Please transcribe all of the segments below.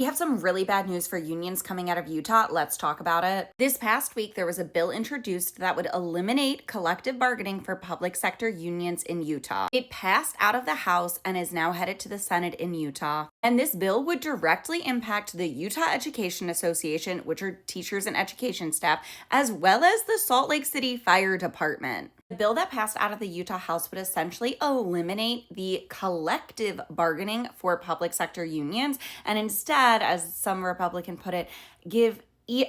We have some really bad news for unions coming out of Utah. Let's talk about it. This past week, there was a bill introduced that would eliminate collective bargaining for public sector unions in Utah. It passed out of the House and is now headed to the Senate in Utah. And this bill would directly impact the Utah Education Association, which are teachers and education staff, as well as the Salt Lake City Fire Department. The bill that passed out of the Utah House would essentially eliminate the collective bargaining for public sector unions and instead, as some Republican put it, give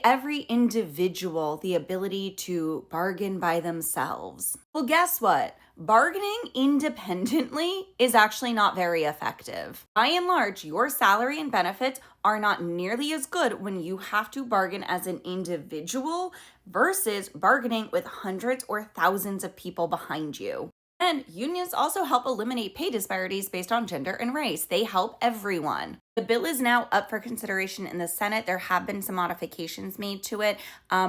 every individual the ability to bargain by themselves. Well, guess what? Bargaining independently is actually not very effective. By and large, your salary and benefits are not nearly as good when you have to bargain as an individual versus bargaining with hundreds or thousands of people behind you. And unions also help eliminate pay disparities based on gender and race. They help everyone. The bill is now up for consideration in the Senate. There have been some modifications made to it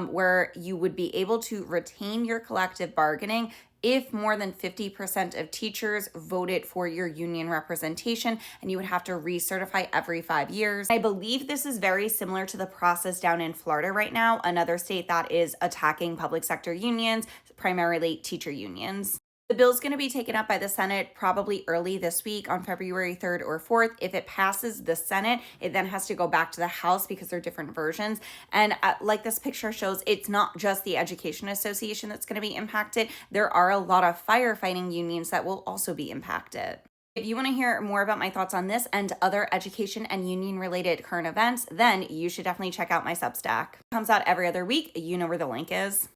where you would be able to retain your collective bargaining if more than 50% of teachers voted for your union representation, and you would have to recertify every 5 years. I believe this is very similar to the process down in Florida right now, another state that is attacking public sector unions, primarily teacher unions. The bill is going to be taken up by the Senate probably early this week on February 3rd or 4th. If it passes the Senate, it then has to go back to the House because they're different versions. And like this picture shows, it's not just the Education Association that's going to be impacted. There are a lot of firefighting unions that will also be impacted. If you want to hear more about my thoughts on this and other education and union related current events, then you should definitely check out my Substack. It comes out every other week. You know where the link is.